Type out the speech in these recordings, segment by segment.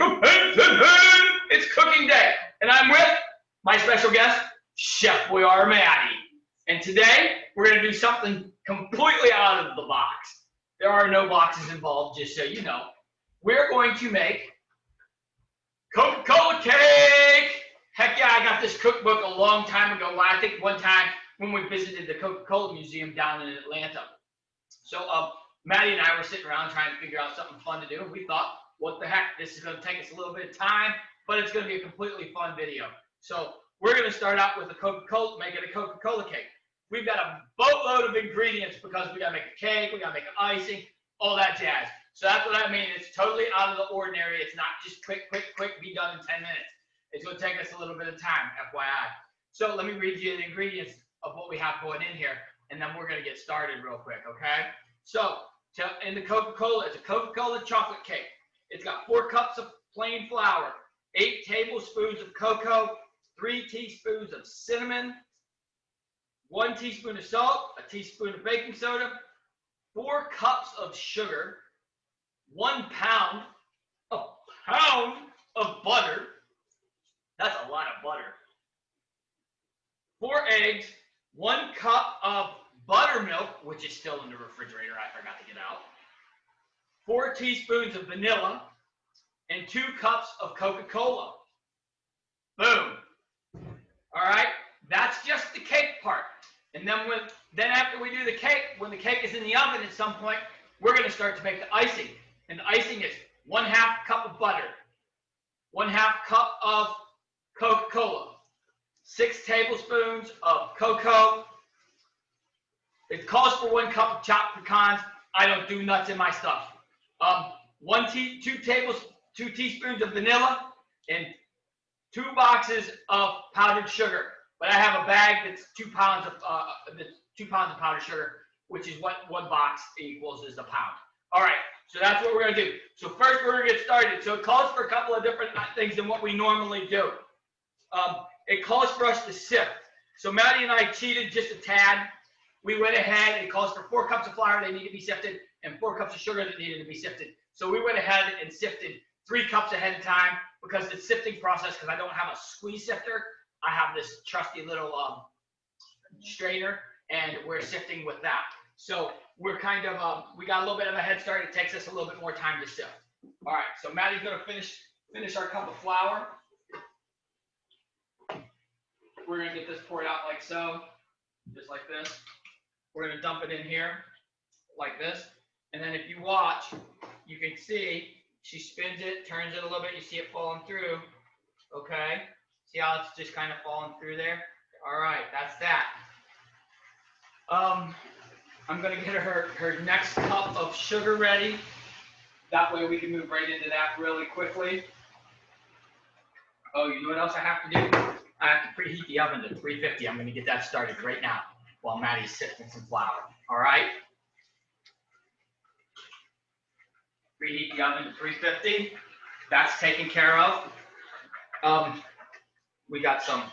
It's cooking day, and I'm with my special guest, Chef Boyar Maddie. And today, we're going to do something completely out of the box. There are no boxes involved, just so you know. We're going to make Coca-Cola cake. Heck yeah, I got this cookbook a long time ago. I think one time when we visited the Coca-Cola Museum down in Atlanta. So Maddie and I were sitting around trying to figure out something fun to do. And we thought, what the heck, this is going to take us a little bit of time, but it's going to be a completely fun video. So we're going to start out with making a Coca-Cola cake. We've got a boatload of ingredients because we got to make a cake, we got to make an icing, all that jazz. So that's what I mean. It's totally out of the ordinary. It's not just quick, be done in 10 minutes. It's going to take us a little bit of time, FYI. So let me read you the ingredients of what we have going in here, and then we're going to get started real quick, okay? So in the Coca-Cola, it's a Coca-Cola chocolate cake. It's got 4 cups of plain flour, 8 tablespoons of cocoa, 3 teaspoons of cinnamon, 1 teaspoon of salt, a teaspoon of baking soda, 4 cups of sugar, 1 pound, a pound of butter. That's a lot of butter. 4 eggs, 1 cup of buttermilk, which is still in the refrigerator, I forgot to get out, 4 teaspoons of vanilla, and 2 cups of Coca-Cola. Boom. All right, that's just the cake part. And then after we do the cake, when the cake is in the oven at some point, we're going to start to make the icing. And the icing is 1/2 cup of butter, 1/2 cup of Coca-Cola, 6 tablespoons of cocoa. It calls for 1 cup of chopped pecans. I don't do nuts in my stuff. 2 teaspoons of vanilla, and 2 boxes of powdered sugar. But I have a bag that's 2 pounds of powdered sugar, which is what 1 box equals is a pound. All right, so that's what we're going to do. So first we're going to get started. So it calls for a couple of different things than what we normally do. It calls for us to sift. So Maddie and I cheated just a tad. We went ahead. It calls for 4 cups of flour that need to be sifted and 4 cups of sugar that needed to be sifted. So we went ahead and sifted 3 cups ahead of time because the sifting process, because I don't have a squeeze sifter, I have this trusty little strainer, and we're sifting with that. So we're kind of, we got a little bit of a head start. It takes us a little bit more time to sift. All right, so Maddie's going to finish our cup of flour. We're going to get this poured out like so, just like this. We're going to dump it in here like this. And then if you watch, you can see she spins it, turns it a little bit. You see it falling through. Okay. See how it's just kind of falling through there? All right, that's that. I'm going to get her next cup of sugar ready. That way we can move right into that really quickly. Oh, you know what else I have to do? I have to preheat the oven to 350. I'm going to get that started right now while Maddie's sifting some flour. All right? Preheat the oven to 350. That's taken care of. We got some.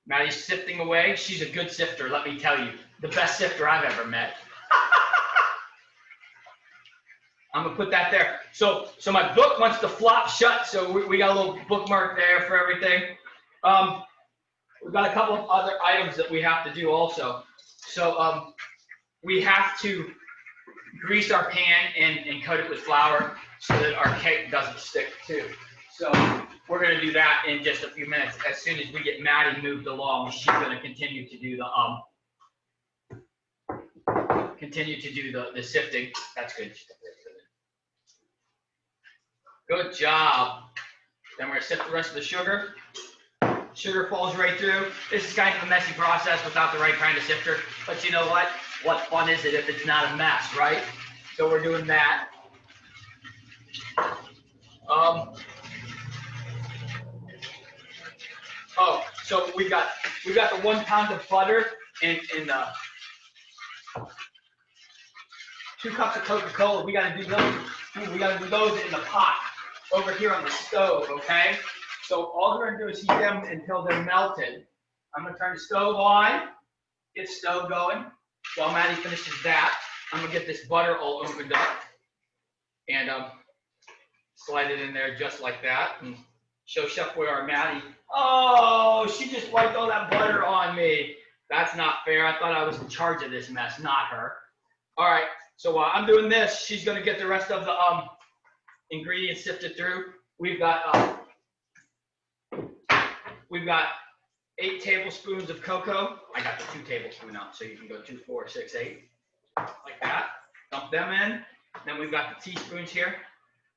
Maddie's sifting away. She's a good sifter, let me tell you. The best sifter I've ever met. I'm gonna put that there. So my book wants to flop shut, so we got a little bookmark there for everything. We've got a couple of other items that we have to do also. So we have to grease our pan and coat it with flour so that our cake doesn't stick too. So we're going to do that in just a few minutes. As soon as we get Maddie moved along, she's going to continue to do the sifting. That's good. Good job. Then we're going to sift the rest of the sugar. Sugar falls right through. This is kind of a messy process without the right kind of sifter. But you know what? What fun is it if it's not a mess, right? So we're doing that. Oh, so we got the 1 pound of butter and 2 cups of Coca-Cola. We got to do those. We got to do those in the pot over here on the stove. Okay. So all we're going to do is heat them until they're melted. I'm going to turn the stove on. Get the stove going. While Maddie finishes that, I'm going to get this butter all opened up and Slide it in there just like that. And show Chef Boyardee Maddie. Oh, she just wiped all that butter on me. That's not fair. I thought I was in charge of this mess, not her. All right, so while I'm doing this, she's gonna get the rest of the ingredients sifted through. We've got 8 tablespoons of cocoa. I got the 2 tablespoon out, so you can go 2, 4, 6, 8, like that. Dump them in. Then we've got the teaspoons here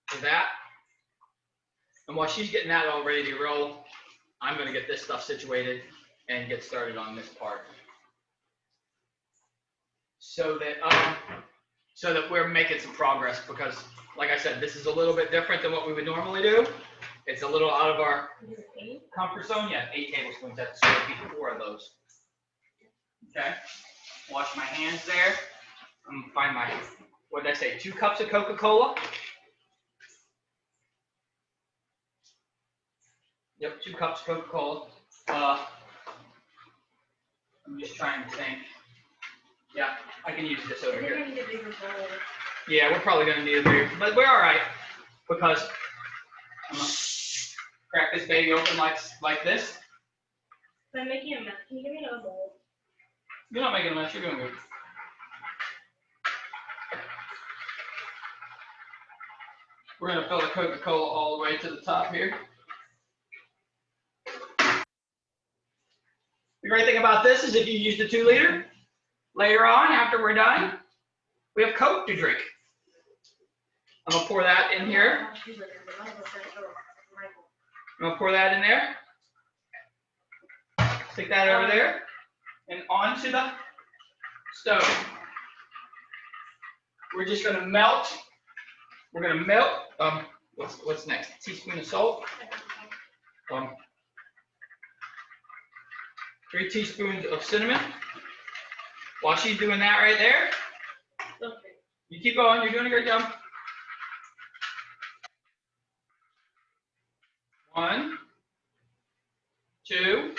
for that. And while she's getting that all ready to roll, I'm gonna get this stuff situated and get started on this part. So that we're making some progress, because like I said, this is a little bit different than what we would normally do. It's a little out of our comfort zone. Yeah, 8 tablespoons. That's going to be 4 of those. Okay. Wash my hands there. I'm going to find my, what did I say, 2 cups of Coca-Cola. Yep, 2 cups of Coca-Cola. I'm just trying to think. Yeah, I can use this over here. Need a bigger bowl. Yeah, we're probably going to need a bigger, but we're all right, because I'm going to crack this baby open like this. But I'm making a mess. Can you give me another bowl? You're not making a mess. You're doing good. We're going to fill the Coca-Cola all the way to the top here. The great thing about this is if you use the 2-liter, later on, after we're done, we have Coke to drink. I'm going to pour that in here. I'm going to pour that in there. Stick that over there. And onto the stove. We're just going to melt. We're going to melt. What's next? A teaspoon of salt. 3 teaspoons of cinnamon. While she's doing that right there, you keep going. You're doing a great job. 1, 2,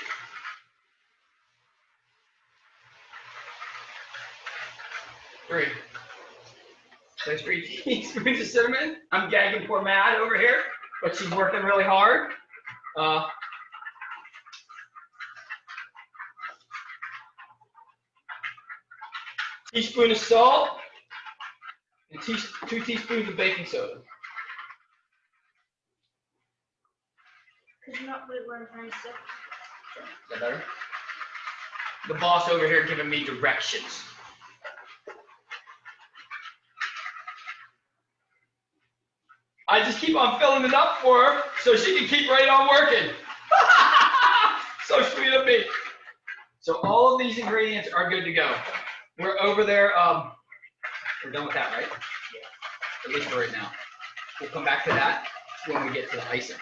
3. There's 3 teaspoons of cinnamon. I'm gagging poor Mad over here, but she's working really hard. Teaspoon of salt and 2 teaspoons of baking soda. Could you not put it where I'm trying to stick? Is that better? The boss over here giving me directions. I just keep on filling it up for her so she can keep right on working. So sweet of me. So all of these ingredients are good to go. We're over there. We're done with that, right? Yeah. At least for right now. We'll come back to that when we get to the icing.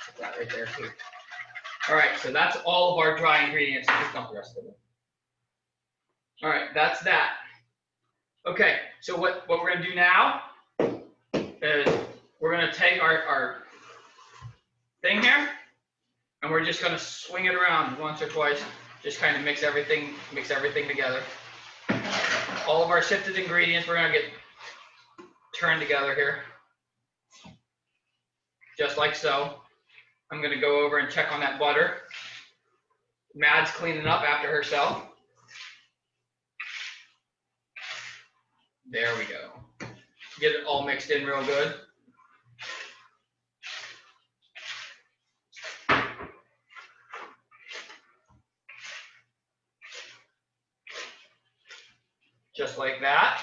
Put that right there too. All right, so that's all of our dry ingredients. Just dump the rest of it. All right, that's that. Okay, so what we're gonna do now is we're gonna take our thing here, and we're just gonna swing it around once or twice. Just kind of mix everything together. All of our sifted ingredients, we're gonna get turned together here. Just like so. I'm gonna go over and check on that butter. Mad's cleaning up after herself. There we go. Get it all mixed in real good. Just like that.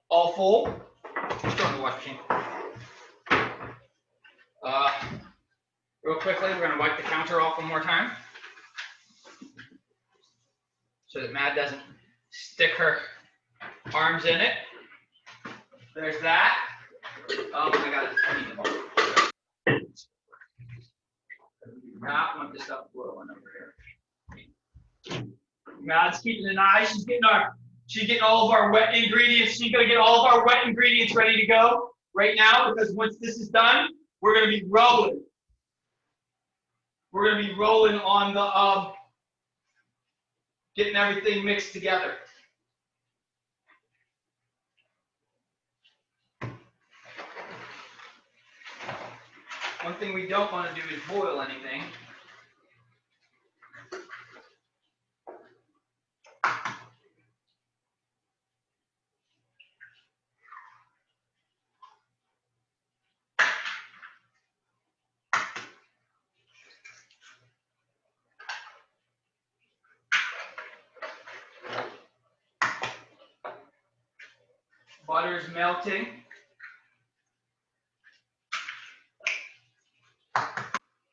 All full. Just throw it in the wash machine. Real quickly, we're going to wipe the counter off one more time so that Mad doesn't stick her arms in it. There's that. Oh, I got it. Not want this stuff blowing over here. Mad's keeping an eye. She's getting all of our wet ingredients. She's going to get all of our wet ingredients ready to go right now, because once this is done, we're going to be rolling. We're going to be rolling on the getting everything mixed together. One thing we don't want to do is boil anything. Butter is melting.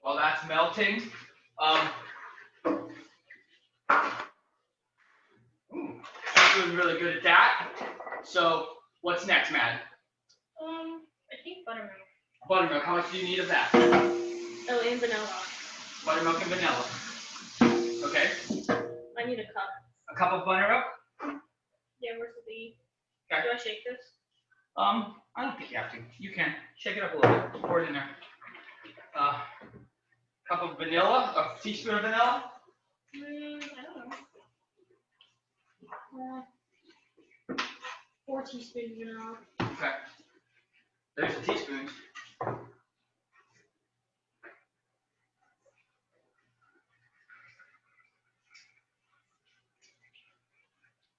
While that's melting, I'm doing really good at that. So what's next, Matt? I think buttermilk. Buttermilk. How much do you need of that? Oh, and vanilla. Buttermilk and vanilla. Okay. I need a cup. A cup of buttermilk. Yeah, where's the lead? Okay. Do I shake this? I don't think you have to. You can shake it up a little bit. Pour it in there. Cup of vanilla. A teaspoon of vanilla. I don't know. 4 teaspoons of vanilla. Okay. There's a teaspoon.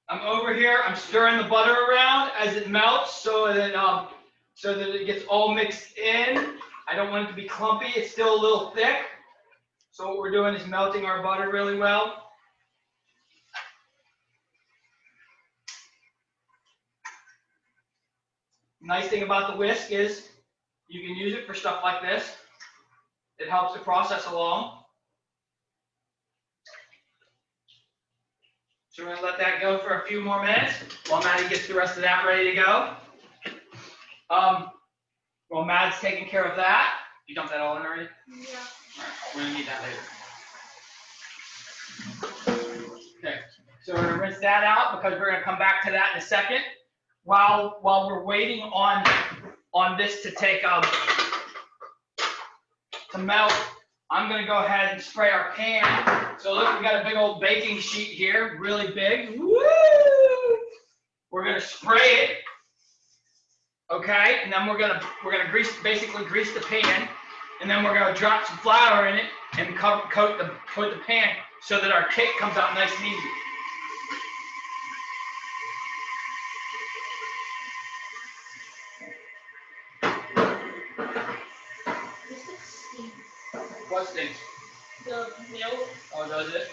I'm over here. I'm stirring the butter around as it melts, so that it gets all mixed in. I don't want it to be clumpy. It's still a little thick. So what we're doing is melting our butter really well. Nice thing about the whisk is you can use it for stuff like this. It helps the process along. So we're going to let that go for a few more minutes while Maddie gets the rest of that ready to go. While Maddie's taking care of that, you dumped that all in already? Yeah. All right, we're going to need that later. Okay, so we're going to rinse that out because we're going to come back to that in a second. While we're waiting on this to take to melt, I'm going to go ahead and spray our pan. So look, we got a big old baking sheet here, really big. Woo! We're going to spray it. Okay, and then we're gonna basically grease the pan, and then we're gonna drop some flour in it and coat the pan so that our cake comes out nice and easy. What stinks? The milk. Oh, does it?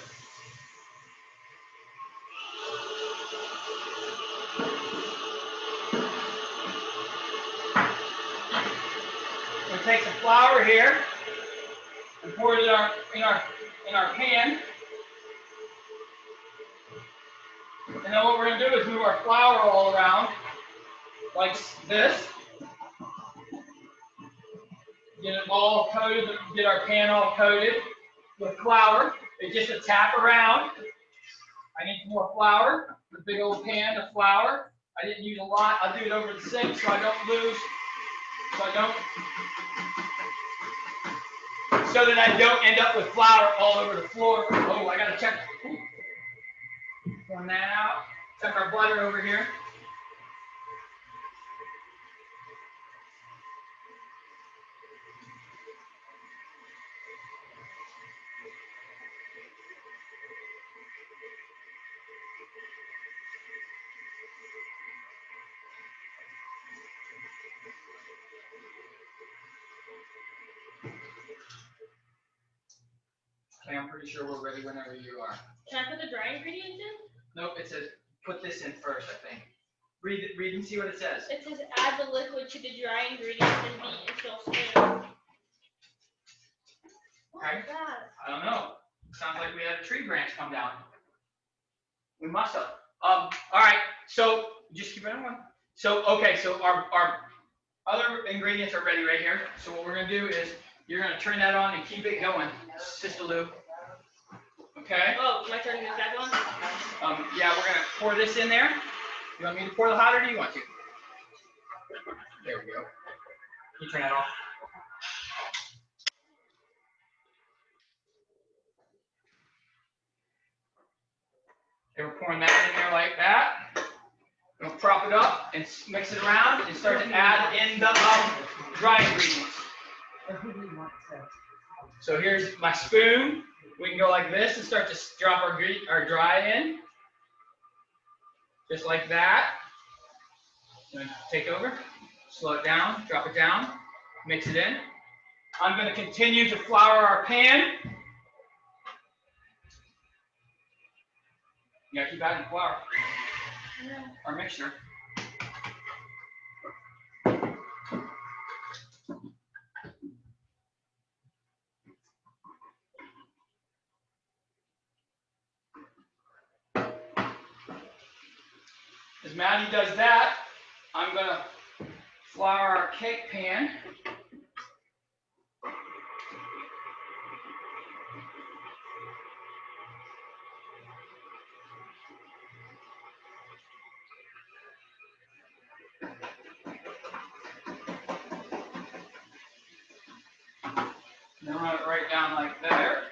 We'll take some flour here and pour it in our pan. And then what we're going to do is move our flour all around like this. Get it all coated, get our pan all coated with flour. It's just a tap around. I need some more flour. The big old pan of flour. I didn't use a lot. I'll do it over the sink so I don't lose. So that I don't end up with flour all over the floor. Oh, I gotta check. Pour that out. Check our butter over here. Okay, I'm pretty sure we're ready whenever you are. Can I put the dry ingredients in? Nope, it says put this in first, I think. Read and see what it says. It says add the liquid to the dry ingredients and beat until smooth. What Okay. is that? I don't know. Sounds like we had a tree branch come down. We must have. All right, so just keep it on. So, okay, so our other ingredients are ready right here. So what we're gonna do is you're gonna turn that on and keep it going, Sister Lou. Okay? Oh, my turn to use that one? Yeah, we're gonna pour this in there. You want me to pour the hot or do you want to? There we go. Can you turn that off? Okay, we're pouring that in there like that. We'll prop it up and mix it around and start to add in the dry ingredients. So here's my spoon. We can go like this and start to drop our dry in. Just like that. Take over, slow it down, drop it down, mix it in. I'm going to continue to flour our pan. You gotta keep adding flour, our mixture. As Maddie does that, I'm going to flour our cake pan. And run it right down like there.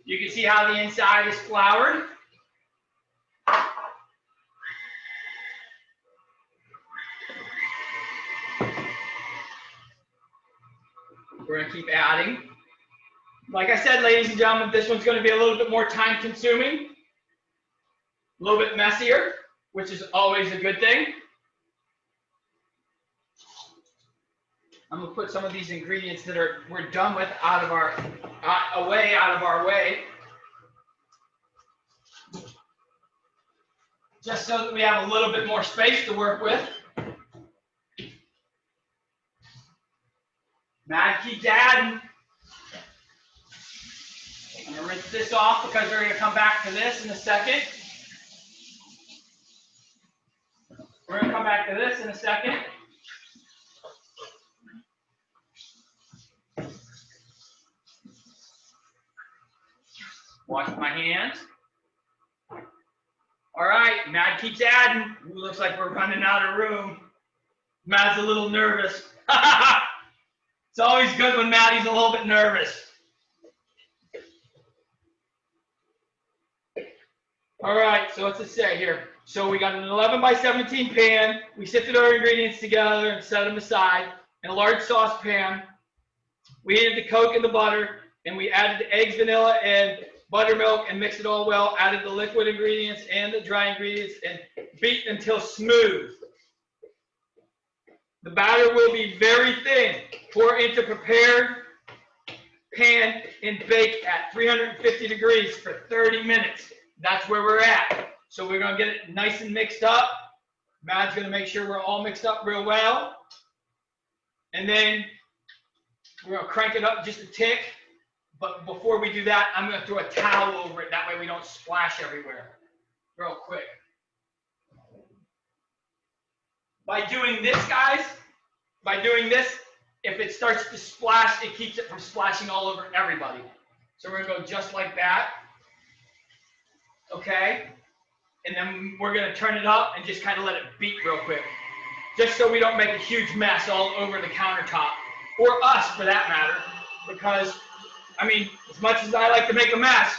You can see how the inside is floured. We're going to keep adding. Like I said, ladies and gentlemen, this one's going to be a little bit more time consuming, a little bit messier, which is always a good thing. I'm going to put some of these ingredients that we're done with out of our way, just so that we have a little bit more space to work with. Matt keeps adding. I'm going to rinse this off because we're going to come back to this in a second. We're going to come back to this in a second. Wash my hands. All right, Matt keeps adding. Ooh, looks like we're running out of room. Matt's a little nervous. It's always good when Maddie's a little bit nervous. All right, so what's it say here? So we got an 11 by 17 pan. We sifted our ingredients together and set them aside. In a large saucepan, we added the Coke and the butter, and we added the eggs, vanilla, and buttermilk, and mixed it all well. Added the liquid ingredients and the dry ingredients, and beat until smooth. The batter will be very thin. Pour into prepared pan and bake at 350 degrees for 30 minutes. That's where we're at. So we're going to get it nice and mixed up. Matt's going to make sure we're all mixed up real well. And then we're going to crank it up just a tick. But before we do that, I'm going to throw a towel over it. That way we don't splash everywhere. Real quick. By doing this, guys, if it starts to splash, it keeps it from splashing all over everybody. So we're going to go just like that. Okay? And then we're going to turn it up and just kind of let it beat real quick. Just so we don't make a huge mess all over the countertop. Or us, for that matter. Because, I mean, as much as I like to make a mess,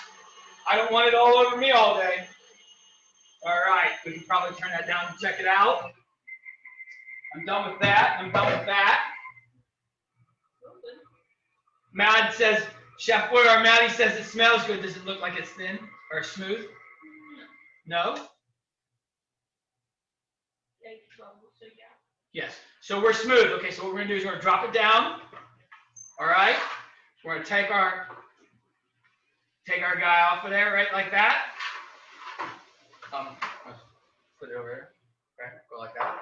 I don't want it all over me all day. All right, we can probably turn that down and check it out. I'm done with that. I'm done with that. Maddie says, Chef Boy, or Maddie says it smells good. Does it look like it's thin or smooth? No? Yes. So we're smooth. Okay, so what we're going to do is we're going to drop it down. All right? We're going to take our guy off of there, right, like that. Put it over here. Okay, go like that.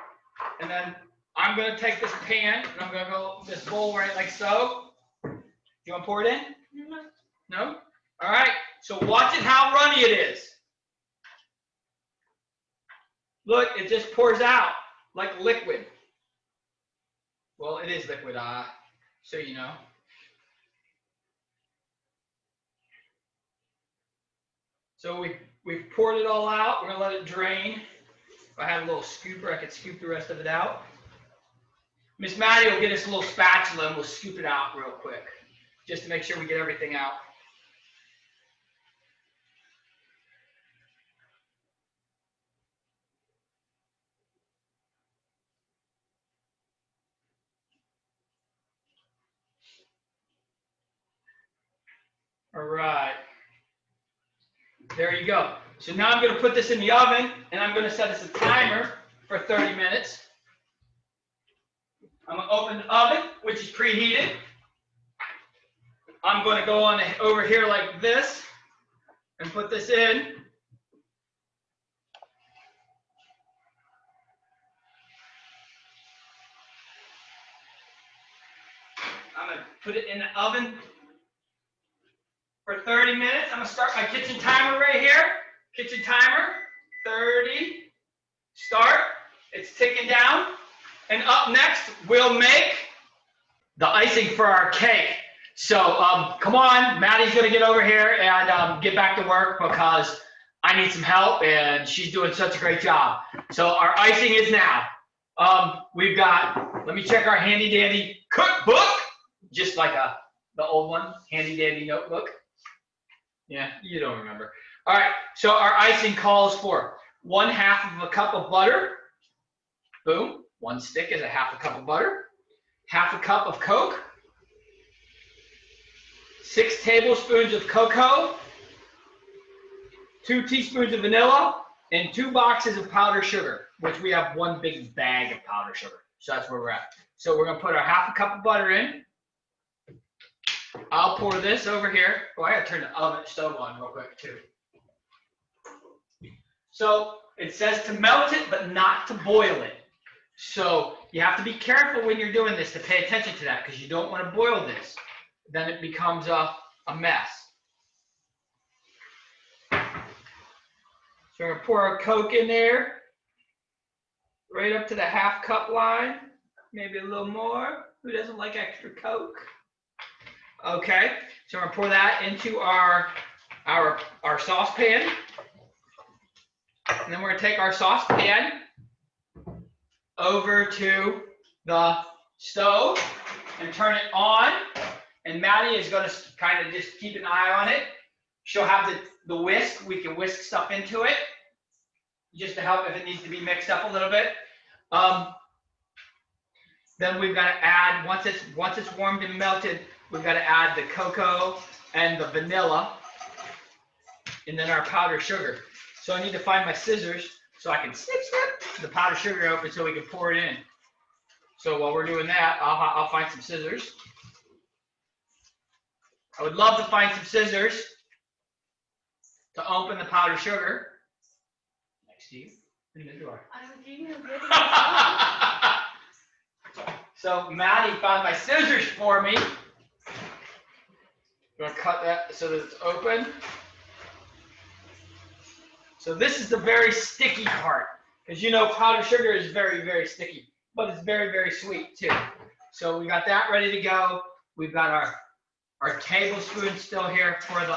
And then I'm going to take this pan, and I'm going to go this bowl right like so. You want to pour it in? No? All right. So watch it how runny it is. Look, it just pours out like liquid. Well, it is liquid, so you know. So we've poured it all out. We're going to let it drain. If I had a little scooper, I could scoop the rest of it out. Miss Maddie will get us a little spatula and we'll scoop it out real quick, just to make sure we get everything out. All right. There you go. So now I'm going to put this in the oven, and I'm going to set us a timer for 30 minutes. I'm going to open the oven, which is preheated. I'm going to go on over here like this and put this in. I'm going to put it in the oven for 30 minutes. I'm going to start my kitchen timer right here. Kitchen timer, 30, start. It's ticking down. And up next, we'll make the icing for our cake. So come on, Maddie's going to get over here and get back to work because I need some help and she's doing such a great job. So our icing is now. We've got, let me check our handy dandy cookbook, just like the old one, handy dandy notebook. Yeah, you don't remember. All right, so our icing calls for 1/2 of a cup of butter. Boom, 1 stick is a 1/2 cup of butter. 1/2 cup of Coke. 6 tablespoons of cocoa. 2 teaspoons of vanilla. And 2 boxes of powdered sugar, which we have 1 big bag of powdered sugar. So that's where we're at. So we're going to put our 1/2 cup of butter in. I'll pour this over here. Oh, I got to turn the stove on real quick too. So it says to melt it, but not to boil it. So you have to be careful when you're doing this to pay attention to that because you don't want to boil this. Then it becomes a mess. So we're going to pour our Coke in there, right up to the 1/2 cup line, maybe a little more. Who doesn't like extra Coke? Okay, so we're going to pour that into our saucepan. And then we're going to take our saucepan over to the stove and turn it on. And Maddie is going to kind of just keep an eye on it. She'll have the whisk. We can whisk stuff into it just to help if it needs to be mixed up a little bit. Then we've got to add, once it's warmed and melted, we've got to add the cocoa and the vanilla and then our powdered sugar. So I need to find my scissors so I can snip the powdered sugar open so we can pour it in. So while we're doing that, I'll find some scissors. I would love to find some scissors to open the powdered sugar. Next to you, in the door. I'm giving you a good So Maddie found my scissors for me. I'm gonna cut that so that it's open. So this is the very sticky part, because you know powdered sugar is very, very sticky, but it's very, very sweet too. So we got that ready to go. We've got our tablespoon still here for the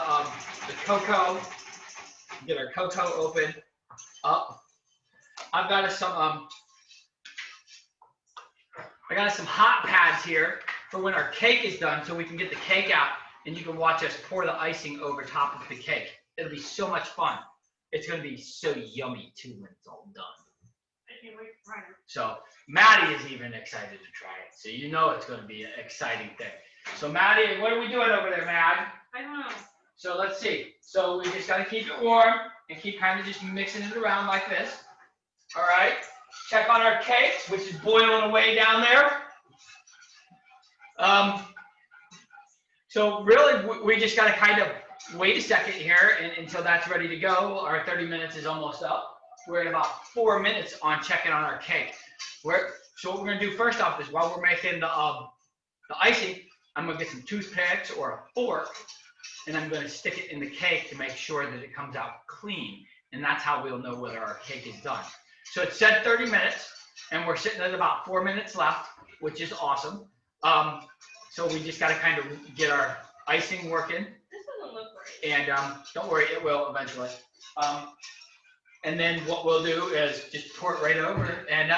cocoa. Get our cocoa open up. I've got some hot pads here for when our cake is done, so we can get the cake out and you can watch us pour the icing over top of the cake. It'll be so much fun. It's going to be so yummy too when it's all done. I can't wait to try it. So Maddie is even excited to try it. So you know it's going to be an exciting thing. So Maddie, what are we doing over there, Mad? I don't know. So let's see. So we just got to keep it warm and keep kind of just mixing it around like this. All right. Check on our cake, which is boiling away down there. So really, we just got to kind of wait a second here until that's ready to go. Our 30 minutes is almost up. We're at about 4 minutes on checking on our cake. So what we're going to do first off is while we're making the icing, I'm going to get some toothpicks or a fork, and I'm going to stick it in the cake to make sure that it comes out clean. And that's how we'll know whether our cake is done. So it said 30 minutes, and we're sitting at about 4 minutes left, which is awesome. So we just got to kind of get our icing working. This doesn't look right. And don't worry, it will eventually. And then what we'll do is just pour it right over and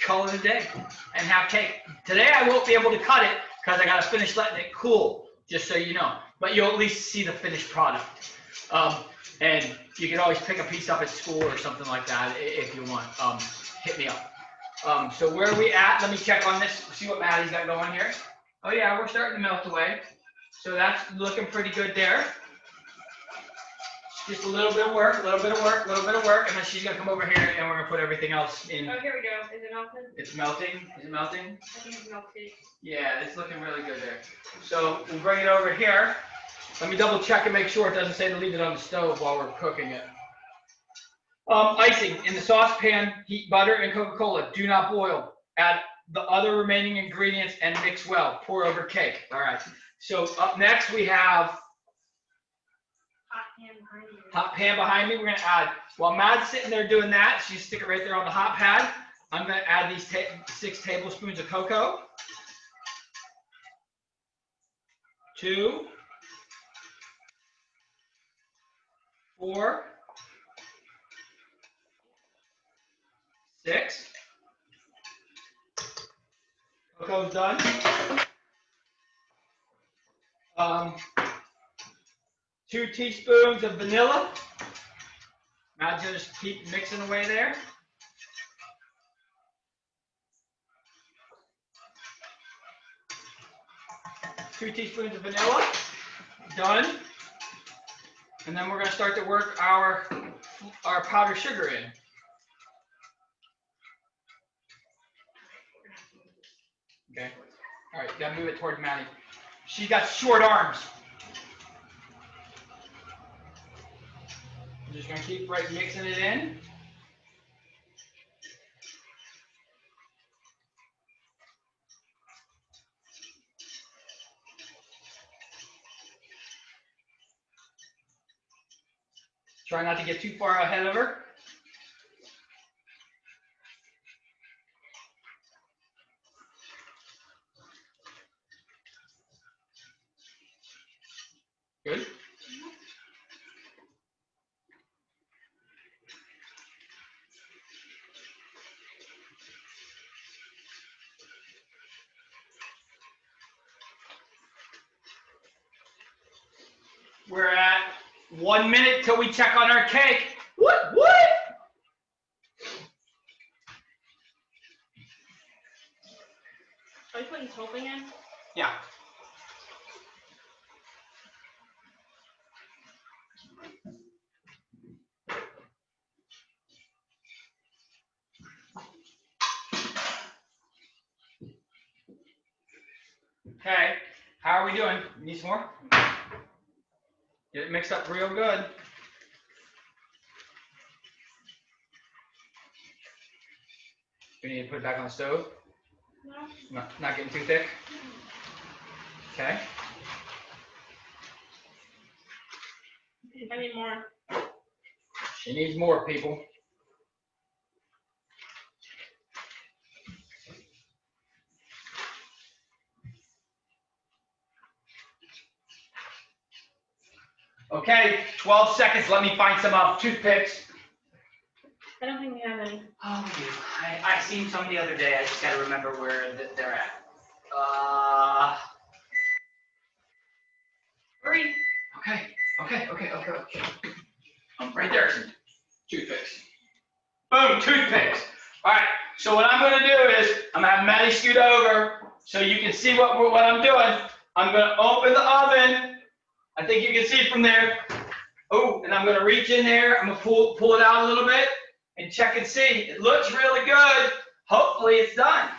call it a day and have cake. Today I won't be able to cut it because I got to finish letting it cool, just so you know. But you'll at least see the finished product. And you can always pick a piece up at school or something like that if you want. Hit me up. So where are we at? Let me check on this, see what Maddie's got going here. Oh yeah, we're starting to melt away. So that's looking pretty good there. Just a little bit of work, a little bit of work, a little bit of work, and then she's gonna come over here and we're gonna put everything else in. Oh, here we go. Is it melting? It's melting. Is it melting? I think it's melted. Yeah, it's looking really good there. So we'll bring it over here. Let me double check and make sure it doesn't say to leave it on the stove while we're cooking it. Icing. In the saucepan, heat butter and Coca-Cola. Do not boil. Add the other remaining ingredients and mix well. Pour over cake. All right. So up next we have Hot pan behind you. hot pan behind me. We're going to add, while Mad's sitting there doing that, she's stick it right there on the hot pad. I'm going to add these 6 tablespoons of cocoa. 2, 4, 6. Cocoa's done. 2 teaspoons of vanilla. Now just keep mixing away there. 2 teaspoons of vanilla. Done. And then we're going to start to work our powdered sugar in. Okay. All right, gotta move it toward Maddie. She's got short arms. I'm just gonna keep right mixing it in. Try not to get too far ahead of her. Good. We're at 1 minute till we check on our cake. What? Are you putting topping in? Yeah. Okay, how are we doing? Need some more? Get it mixed up real good. We need to put it back on the stove? No. Not getting too thick? Okay. I need more. She needs more, people. Okay, 12 seconds. Let me find some toothpicks. I don't think we have any. Oh, we do. I seen some the other day. I just gotta remember where they're at. Hurry. Okay. Right there. Toothpicks. Boom, toothpicks. All right, so what I'm going to do is I'm going to have Maddie scoot over so you can see what I'm doing. I'm going to open the oven. I think you can see from there. Oh, and I'm going to reach in there. I'm going to pull it out a little bit and check and see. It looks really good. Hopefully it's done.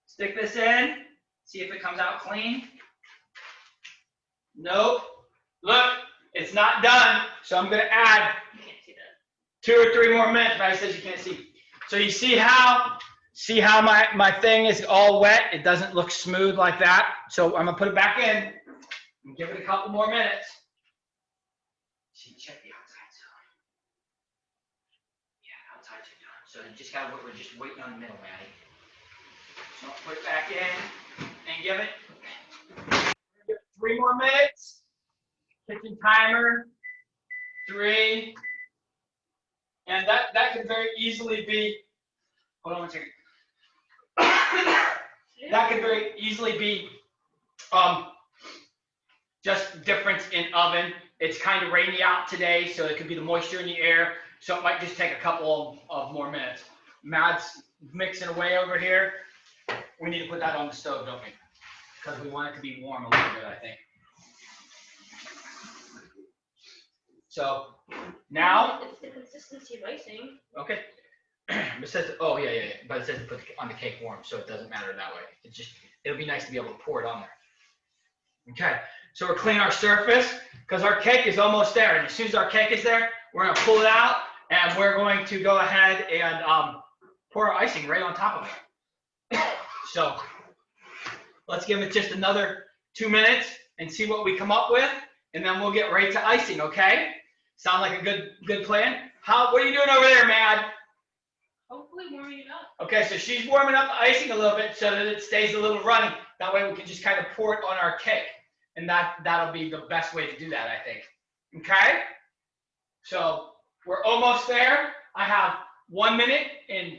Stick this in. See if it comes out clean. Nope. Look, it's not done. So I'm going to add You can't see that. 2 or 3 more minutes. Maddie says you can't see. So you see how my thing is all wet? It doesn't look smooth like that. So I'm going to put it back in and give it a couple more minutes. See, check the outside. So, yeah, outside's done. So you just gotta. We're just waiting on the middle, Maddie. So I'll put it back in and give it 3 more minutes. Kitchen timer. 3. And that could very easily be, hold on one second. That could very easily be just difference in oven. It's kind of rainy out today, so it could be the moisture in the air. So it might just take a couple of more minutes. Mad's mixing away over here. We need to put that on the stove, don't we? because we want it to be warm a little bit, I think. So now, It's the consistency of icing. okay. It says, oh yeah, but it says to put on the cake warm, so it doesn't matter that way. It'll be nice to be able to pour it on there. Okay, so we're cleaning our surface because our cake is almost there, and as soon as our cake is there, we're gonna pull it out, and we're going to go ahead and pour our icing right on top of it. So let's give it just another 2 minutes and see what we come up with, and then we'll get right to icing. Okay? Sound like a good plan? What are you doing over there, Mad? Hopefully warming it up. Okay, so she's warming up the icing a little bit so that it stays a little runny. That way we can just kind of pour it on our cake. And that'll be the best way to do that, I think. Okay? So we're almost there. I have 1 minute and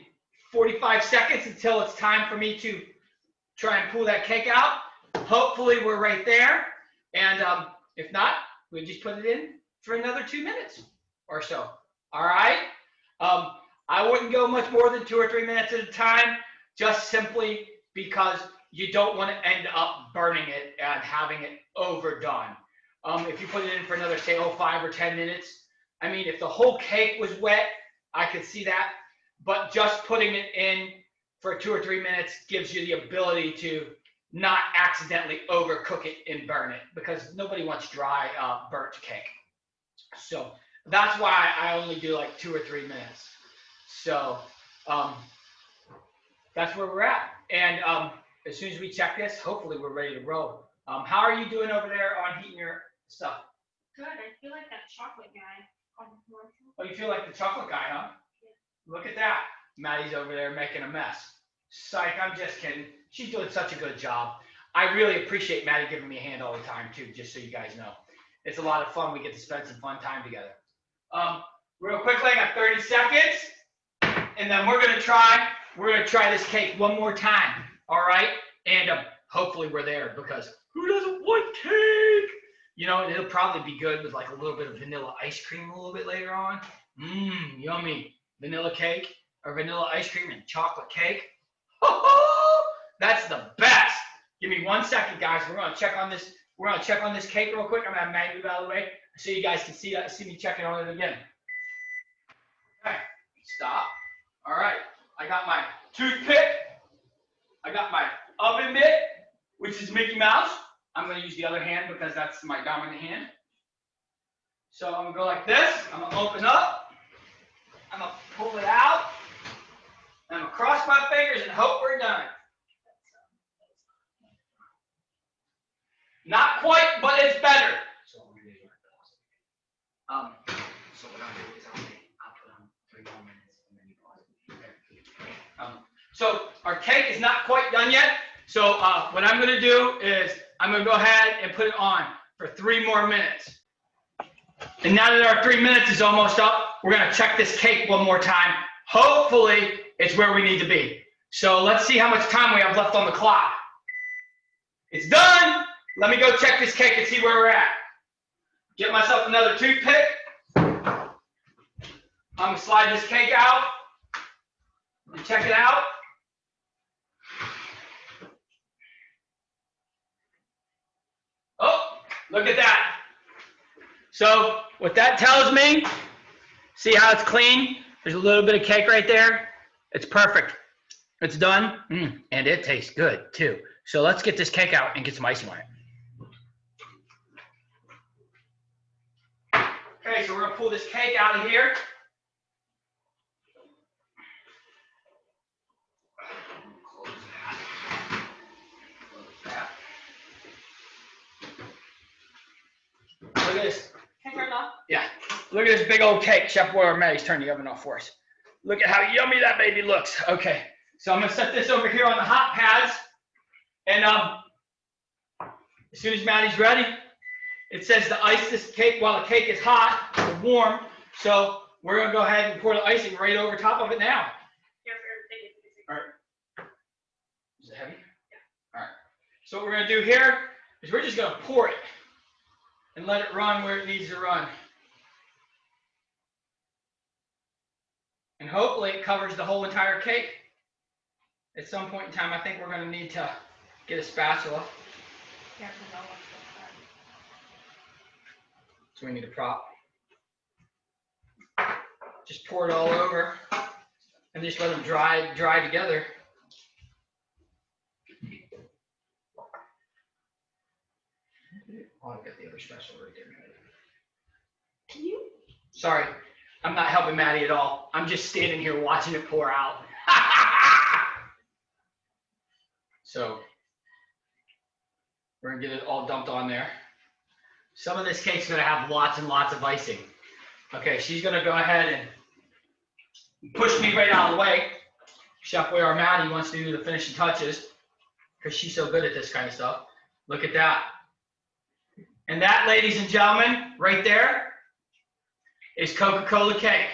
45 seconds until it's time for me to try and pull that cake out. Hopefully we're right there. And if not, we just put it in for another 2 minutes or so. All right? I wouldn't go much more than 2 or 3 minutes at a time, just simply because you don't want to end up burning it and having it overdone. If you put it in for another, say, 5 or 10 minutes, I mean, if the whole cake was wet, I could see that. But just putting it in for 2 or 3 minutes gives you the ability to not accidentally overcook it and burn it, because nobody wants dry, burnt cake. So that's why I only do like 2 or 3 minutes. So that's where we're at. And as soon as we check this, hopefully we're ready to roll. How are you doing over there on heating your stuff? Good. I feel like that chocolate guy on the commercial. Oh, you feel like the chocolate guy, huh? Yeah. Look at that. Maddie's over there making a mess. Psych, I'm just kidding. She's doing such a good job. I really appreciate Maddie giving me a hand all the time too, just so you guys know. It's a lot of fun. We get to spend some fun time together. Real quickly, I got 30 seconds. And then we're gonna try this cake one more time, all right? And hopefully we're there, because who doesn't want cake? You know, it'll probably be good with like a little bit of vanilla ice cream a little bit later on. Yummy. Vanilla cake or vanilla ice cream and chocolate cake. That's the best. Give me 1 second, guys. We're gonna check on this. We're gonna check on this cake real quick. I'm gonna have Maggie move out of the way so you guys can see me checking on it again. Okay, stop. All right, I got my toothpick. I got my oven mitt, which is Mickey Mouse. I'm gonna use the other hand because that's my dominant hand. So I'm gonna go like this. I'm gonna open up. I'm gonna pull it out. I'm gonna cross my fingers and hope we're done. Not quite, but it's better. So what I'll do is I'll put on 3 more minutes and then you pause it. Okay. So our cake is not quite done yet. So what I'm going to do is I'm going to go ahead and put it on for 3 more minutes. And now that our 3 minutes is almost up, we're going to check this cake one more time. Hopefully it's where we need to be. So let's see how much time we have left on the clock. It's done. Let me go check this cake and see where we're at. Get myself another toothpick. I'm going to slide this cake out and check it out. Oh, look at that. So what that tells me, see how it's clean? There's a little bit of cake right there. It's perfect. It's done. And it tastes good too. So let's get this cake out and get some icing on it. Okay, so we're gonna pull this cake out of here. Close that. Look at this. Can I turn it off? Yeah. Look at this big old cake. Chef Boyer Maddie's turning the oven off for us. Look at how yummy that baby looks. Okay, so I'm gonna set this over here on the hot pads, and as soon as Maddie's ready, it says to ice this cake while the cake is hot or warm. So we're gonna go ahead and pour the icing right over top of it now. All right. Is it heavy? Yeah. All right. So what we're gonna do here is we're just gonna pour it and let it run where it needs to run. And hopefully it covers the whole entire cake. At some point in time, I think we're gonna need to get a spatula Yeah, 'cause I want to try. So we need a prop. Just pour it all over and just let them dry together. Oh, I've got the other special right there. Can you? Sorry, I'm not helping Maddie at all. I'm just standing here watching it pour out. So we're gonna get it all dumped on there. Some of this cake's gonna have lots and lots of icing. Okay, she's gonna go ahead and push me right out of the way. Chef Where Maddie wants to do the finishing touches because she's so good at this kind of stuff. Look at that. And that, ladies and gentlemen, right there is Coca-Cola cake.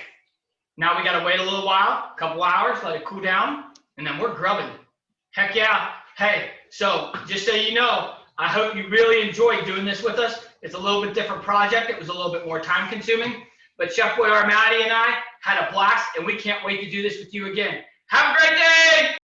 Now we gotta wait a little while, a couple hours, let it cool down, and then we're grubbing. Heck yeah. Hey, so just so you know, I hope you really enjoyed doing this with us. It's a little bit different project. It was a little bit more time consuming, but Chef Boyar, Maddie, and I had a blast, and we can't wait to do this with you again. Have a great day.